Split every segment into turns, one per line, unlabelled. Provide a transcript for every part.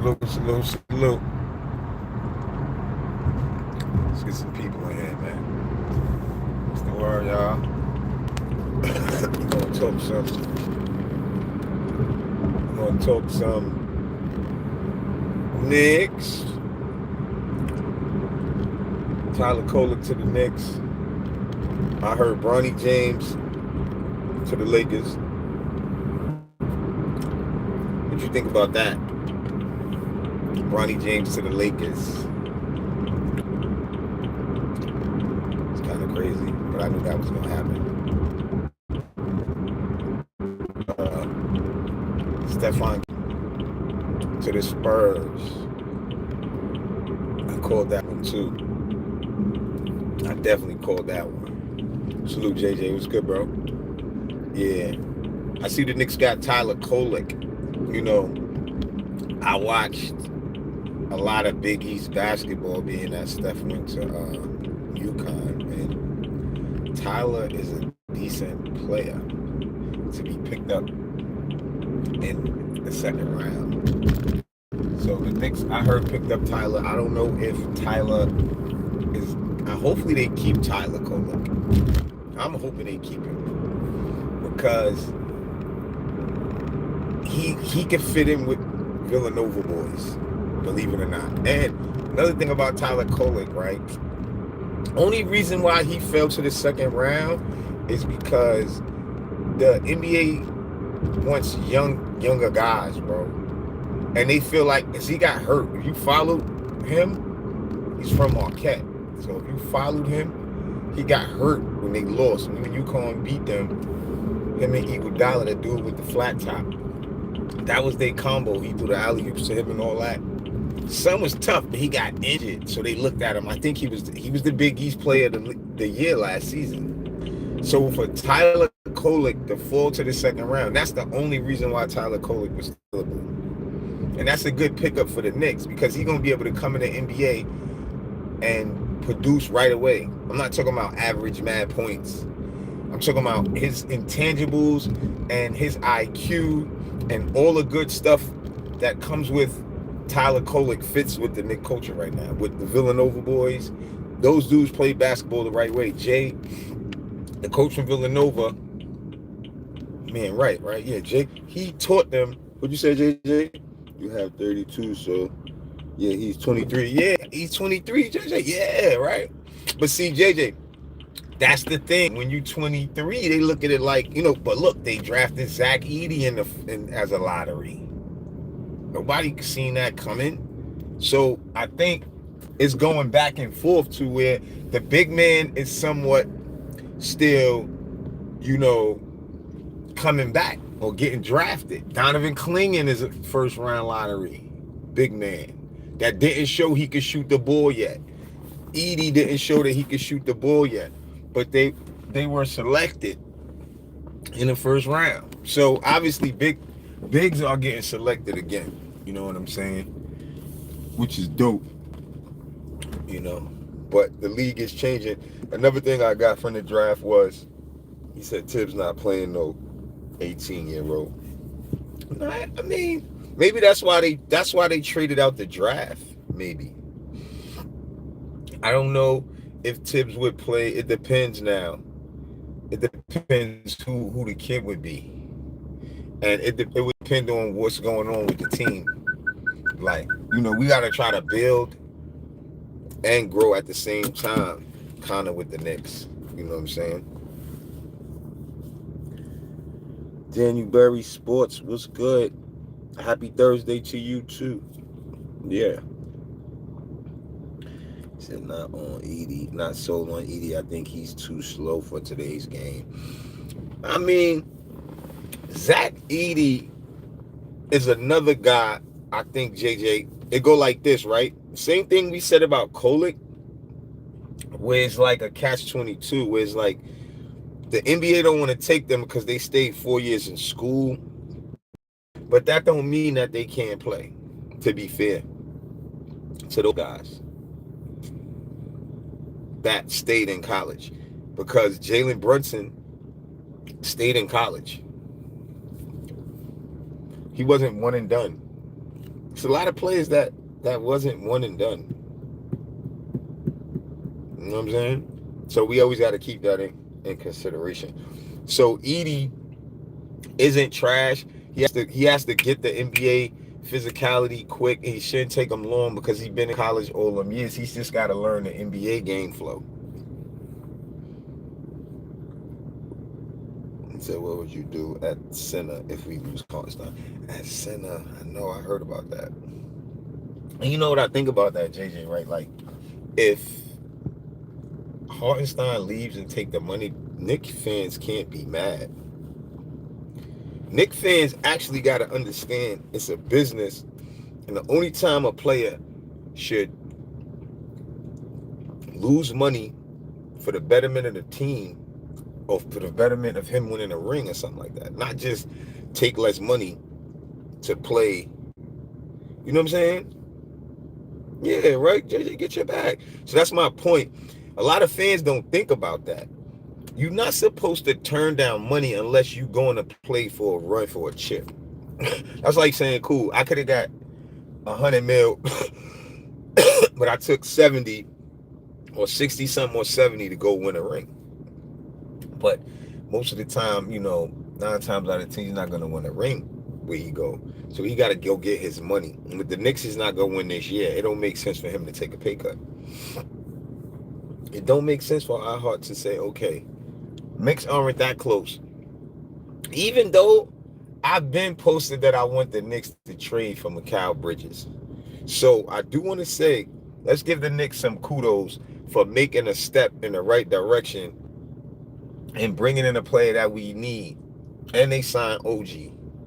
Salute, salute, salute. Let's get some people in here, man. What's the word, y'all? We're gonna talk some. We're gonna talk some Knicks. Tyler Kolek to the Knicks. I heard Bronny James to the Lakers. What you think about that? Bronny James to the Lakers. It's kind of crazy, but I knew that was gonna happen. Stephon to the Spurs. I called that one too. I definitely called that one. Salute, JJ. What's good, bro? Yeah. I see the Knicks got Tyler Kolek. You know, I watched a lot of Big East basketball being that Steph went to UConn, and Tyler is a decent player to be picked up in the second round. So the Knicks, I heard, picked up Tyler. I don't know if Tyler is. Hopefully they keep Tyler Kolek. I'm hoping they keep him because he can fit in with Villanova boys, believe it or not. And another thing about Tyler Kolek, right? Only reason why he fell to the second round is because the NBA wants younger guys, bro. And they feel like, as he got hurt, if you followed him, he's from Marquette. So if you followed him, he got hurt when they lost. When UConn beat them, him and Iguodala, that dude with the flat top. That was their combo. He threw the alley-oops to him and all that. Son was tough, but he got injured. So they looked at him. I think he was the Big East player of the year last season. So for Tyler Kolek to fall to the second round, that's the only reason why Tyler Kolek was still. And that's a good pickup for the Knicks because he's going to be able to come in the NBA and produce right away. I'm not talking about average mad points. I'm talking about his intangibles and his IQ and all the good stuff that comes with Tyler Kolek fits with the Knicks culture right now. With the Villanova boys, those dudes play basketball the right way. Jay, the coach from Villanova, man, right? Yeah, Jay, he taught them. What'd you say, JJ? You have 32, so yeah, he's 23. Yeah, he's 23, JJ. Yeah, right. But see, JJ, that's the thing. When you 23, they look at it like, but look, they drafted Zach Edey as a lottery. Nobody seen that coming. So I think it's going back and forth to where the big man is somewhat still, coming back or getting drafted. Donovan Clingan is a first round lottery big man that didn't show he could shoot the ball yet. Edey didn't show that he could shoot the ball yet, but they were selected in the first round. So obviously bigs are getting selected again. You know what I'm saying? Which is dope. But the league is changing. Another thing I got from the draft was he said Tibbs not playing no 18-year-old. I mean, maybe that's why they traded out the draft. Maybe. I don't know if Tibbs would play. It depends now. It depends who the kid would be. And it would depend on what's going on with the team. Like, we got to try to build and grow at the same time, kind of with the Knicks. You know what I'm saying? Daniel Berry Sports, what's good? Happy Thursday to you too. Yeah. He said not sold on Edey. I think he's too slow for today's game. I mean, Zach Edey is another guy. I think, JJ, it go like this, right? Same thing we said about Kolek, where it's like a catch-22, where it's like the NBA don't want to take them because they stayed 4 years in school. But that don't mean that they can't play, to be fair to those guys that stayed in college. Because Jalen Brunson stayed in college. He wasn't one and done. It's a lot of players that wasn't one and done. You know what I'm saying? So we always got to keep that in consideration. So Edey isn't trash. He has to get the NBA physicality quick. He shouldn't take him long because he's been in college all them years. He's just got to learn the NBA game flow. So what would you do at center if we lose Hartenstein? At center, I know I heard about that. And you know what I think about that, JJ, right? Like, if Hartenstein leaves and take the money, Knicks fans can't be mad. Knicks fans actually got to understand it's a business, and the only time a player should lose money for the betterment of the team or for the betterment of him winning a ring or something like that, not just take less money to play. You know what I'm saying? Yeah, right, JJ, get your bag. So that's my point. A lot of fans don't think about that. You're not supposed to turn down money unless you're going to play for a run for a chip. That's like saying, cool, I could have got 100 mil, but I took 70 or 60 something or 70 to go win a ring. But most of the time, 9 times out of 10, he's not going to win a ring where he go. So he got to go get his money. And with the Knicks, he's not going to win this year. It don't make sense for him to take a pay cut. It don't make sense for our heart to say, okay, Knicks aren't that close. Even though I've been posted that I want the Knicks to trade for Mikal Bridges. So I do want to say, let's give the Knicks some kudos for making a step in the right direction and bringing in a player that we need. And they signed OG,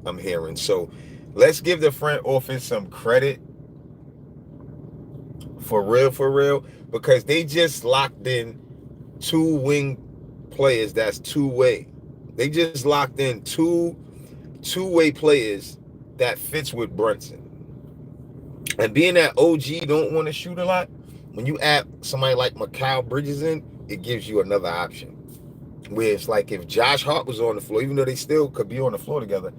I'm hearing. So let's give the front office some credit for real, because they just locked in 2 wing players that's two-way. They just locked in two-way players that fits with Brunson. And being that OG don't want to shoot a lot, when you add somebody like Mikal Bridges in, it gives you another option. Where it's like if Josh Hart was on the floor, even though they still could be on the floor together,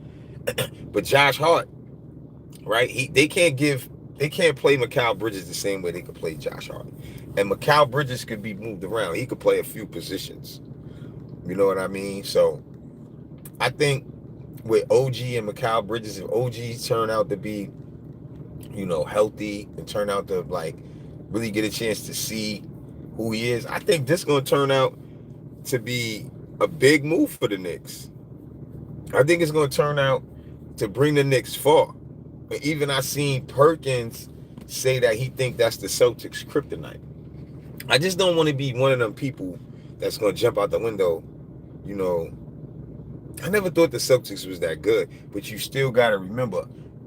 but Josh Hart, right? They can't play Mikal Bridges the same way they could play Josh Hart. And Mikal Bridges could be moved around. He could play a few positions. You know what I mean? So I think with OG and Mikal Bridges, if OG turn out to be, healthy and turn out to like really get a chance to see who he is, I think this is going to turn out to be a big move for the Knicks. I think it's going to turn out to bring the Knicks far. And even I seen Perkins say that he think that's the Celtics' kryptonite. I just don't want to be one of them people that's going to jump out the window. I never thought the Celtics was that good, but you still got to remember,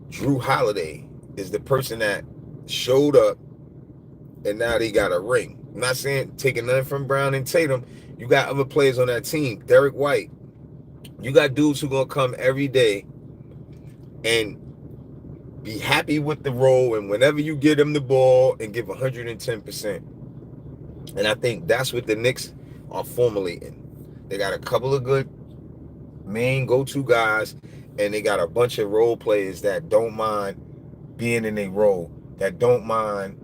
Drew Holiday is the person that showed up, and now they got a ring. I'm not saying taking nothing from Brown and Tatum. You got other players on that team. Derek White. You got dudes who going to come every day and be happy with the role, and whenever you give them the ball and give 110%. And I think that's what the Knicks are formulating. They got a couple of good main go-to guys, and they got a bunch of role players that don't mind being in a role, that don't mind,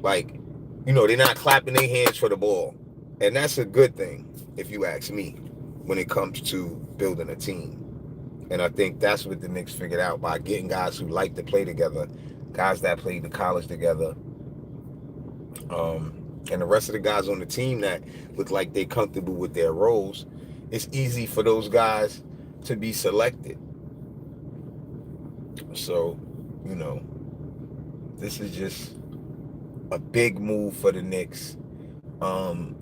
they're not clapping their hands for the ball. And that's a good thing, if you ask me, when it comes to building a team. And I think that's what the Knicks figured out by getting guys who like to play together, guys that played in college together, and the rest of the guys on the team that look like they're comfortable with their roles. It's easy for those guys to be selected. So, this is just a big move for the Knicks. I'm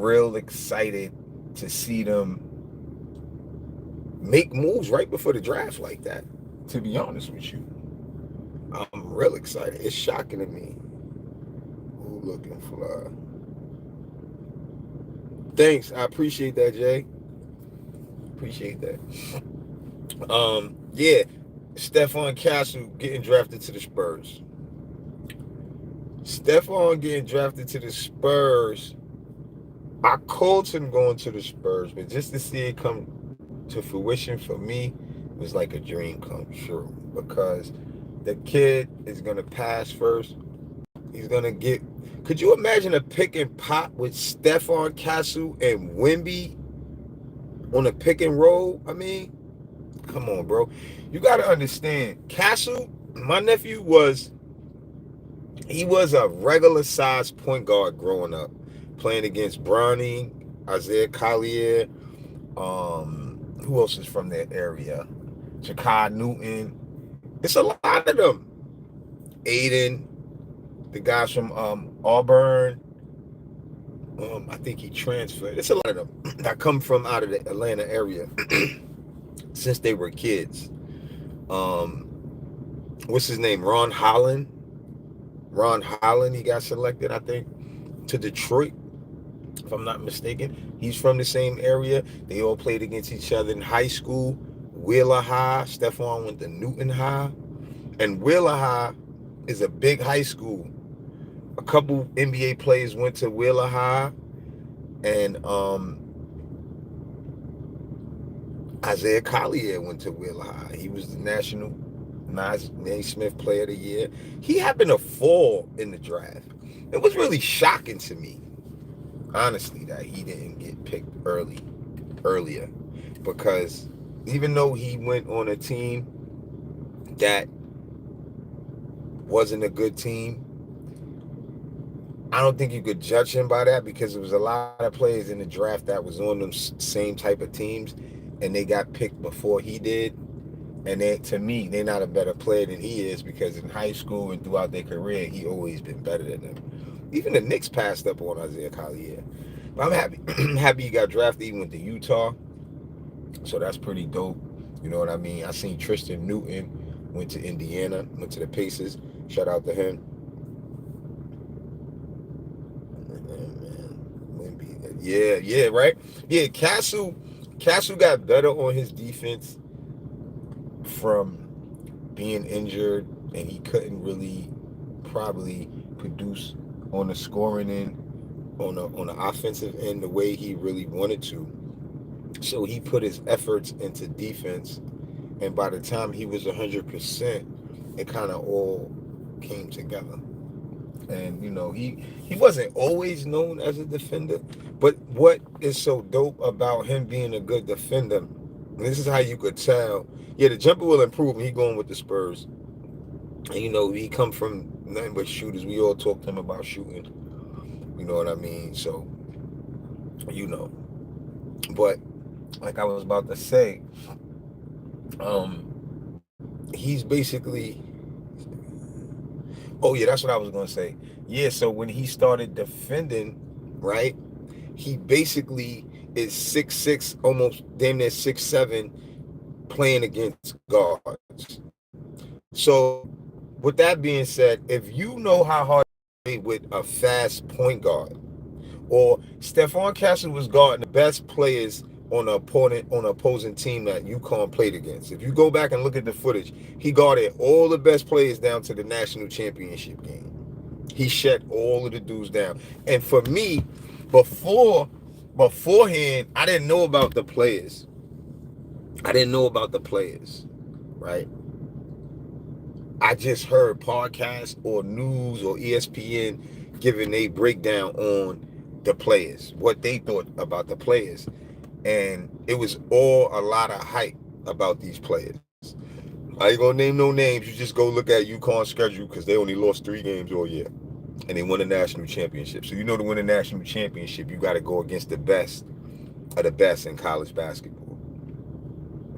real excited to see them make moves right before the draft like that, to be honest with you. I'm real excited. It's shocking to me. Who looking fly? Thanks. I appreciate that, Jay. Appreciate that. Yeah. Stephon Castle getting drafted to the Spurs. Stephon getting drafted to the Spurs. I called him going to the Spurs, but just to see it come to fruition for me was like a dream come true, because The kid is gonna pass first. He's gonna get. Could you imagine a pick and pop with Stephon Castle and Wemby on a pick and roll? I mean, come on, bro. You got to understand. Castle, my nephew he was a regular sized point guard growing up, playing against Bronny, Isaiah Collier. Who else is from that area? Jakai Newton. It's a lot of them. Aiden, the guys from Auburn. I think he transferred. It's a lot of them that come from out of the Atlanta area since they were kids. What's his name? Ron Holland. He got selected, I think, to Detroit, if I'm not mistaken. He's from the same area. They all played against each other in high school. Wheeler High. Stephon went to Newton High. And Wheeler High is a big high school. A couple NBA players went to Wheeler High. And Isaiah Collier went to Wheeler High. He was the National Naismith Player of the Year. He happened to fall in the draft. It was really shocking to me, honestly, that he didn't get picked earlier. Because even though he went on a team that wasn't a good team, I don't think you could judge him by that, because there was a lot of players in the draft that was on them same type of teams, and they got picked before he did. And to me, they're not a better player than he is, because in high school and throughout their career, he always been better than them. Even the Knicks passed up on Isaiah Collier. But I'm happy. Happy he got drafted. He went to Utah. So that's pretty dope. You know what I mean? I seen Tristan Newton went to Indiana, went to the Pacers. Shout out to him. Yeah, right? Yeah, Castle got better on his defense from being injured, and he couldn't really probably produce on the scoring end, on the offensive end, the way he really wanted to. So he put his efforts into defense, and by the time he was 100%, it kind of all came together. And he wasn't always known as a defender, but what is so dope about him being a good defender, and this is how you could tell. Yeah, the jumper will improve, and he going with the Spurs. And he come from nothing but shooters. We all talk to him about shooting. You know what I mean? So, but like I was about to say, he's basically. Oh yeah, that's what I was gonna say. Yeah, so when he started defending, right, he basically is 6'6", almost damn near 6'7", playing against guards. So with that being said, if you know how hard to play with a fast point guard, or Stephon Castle was guarding the best players on an opposing team that UConn played against. If you go back and look at the footage, he guarded all the best players down to the national championship game. He shut all of the dudes down. And for me, beforehand, I didn't know about the players. Right? I just heard podcasts or news or ESPN giving a breakdown on the players, what they thought about the players. And it was all a lot of hype about these players. I ain't gonna name no names. You just go look at UConn's schedule, because they only lost 3 games all year, and they won a national championship. So to win a national championship, you got to go against the best of the best in college basketball.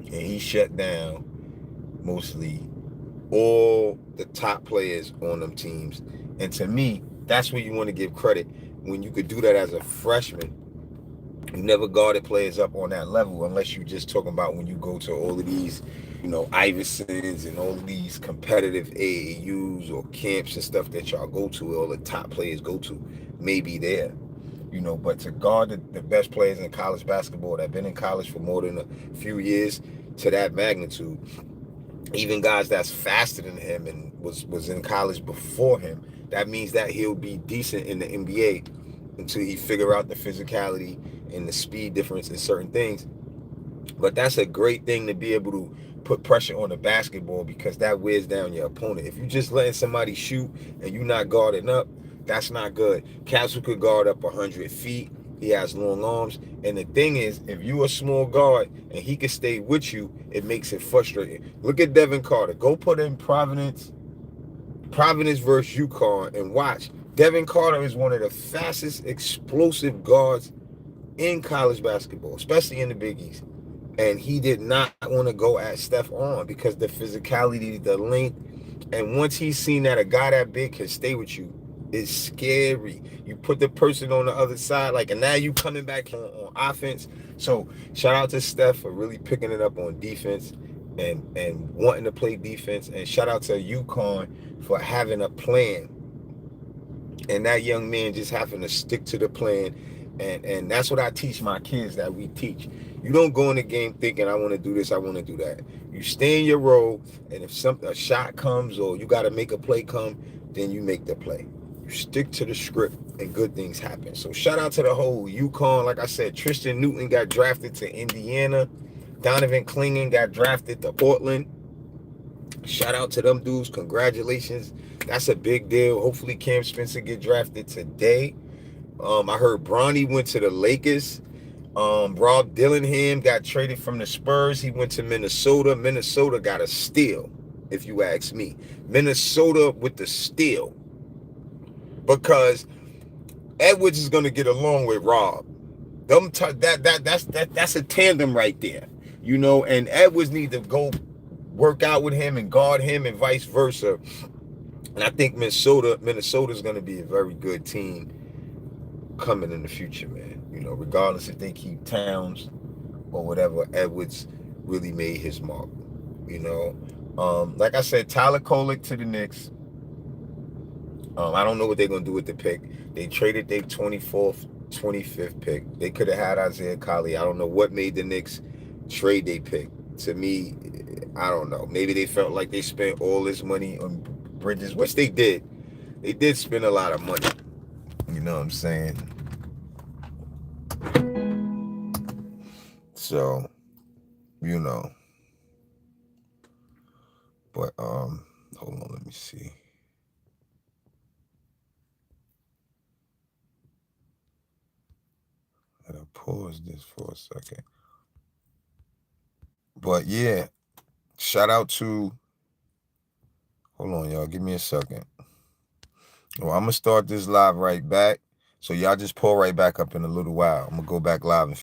And he shut down mostly all the top players on them teams. And to me, that's where you want to give credit, when you could do that as a freshman. You never guarded players up on that level, unless you just talking about when you go to all of these, Iversons and all of these competitive AAUs or camps and stuff that y'all go to, all the top players go to, maybe there. But to guard the best players in college basketball that have been in college for more than a few years to that magnitude, even guys that's faster than him and was in college before him, that means that he'll be decent in the NBA until he figure out the physicality and the speed difference in certain things. But that's a great thing to be able to put pressure on the basketball because that wears down your opponent. If you just letting somebody shoot and you not guarding up, that's not good. Castle could guard up 100 feet. He has long arms. And the thing is, if you a small guard and he can stay with you, it makes it frustrating. Look at Devin Carter. Go put in Providence versus UConn and watch. Devin Carter is one of the fastest, explosive guards in college basketball, especially in the Big East. And he did not want to go at Steph on because the physicality, the length. And once he's seen that a guy that big can stay with you, it's scary. You put the person on the other side, and now you coming back on offense. So shout out to Steph for really picking it up on defense and wanting to play defense. And shout out to UConn for having a plan. And that young man just having to stick to the plan. And that's what I teach my kids, that we teach. You don't go in the game thinking, I want to do this, I want to do that. You stay in your role, and if a shot comes or you got to make a play come, then you make the play. You stick to the script, and good things happen. So shout out to the whole UConn. Like I said, Tristan Newton got drafted to Indiana. Donovan Clingan got drafted to Portland. Shout out to them dudes. Congratulations. That's a big deal. Hopefully Cam Spencer get drafted today. I heard Bronny went to the Lakers. Rob Dillingham got traded from the Spurs. He went to Minnesota. Minnesota got a steal, if you ask me. Minnesota with the steal. Because Edwards is going to get along with Rob. That's a tandem right there. And Edwards need to go work out with him and guard him and vice versa. And I think Minnesota's going to be a very good team coming in the future, man. Regardless if they keep Towns or whatever, Edwards really made his mark. Like I said, Tyler Kolek to the Knicks. I don't know what they're going to do with the pick. They traded their 24th, 25th pick. They could have had Isaiah Colley. I don't know what made the Knicks trade their pick. To me, I don't know. Maybe they felt like they spent all this money on Bridges, which they did. They did spend a lot of money. You know what I'm saying? So, But, hold on, let me see. I gotta pause this for a second. But yeah, shout out to, hold on, y'all, give me a second. Well, I'm gonna start this live right back. So y'all just pull right back up in a little while. I'm gonna go back live and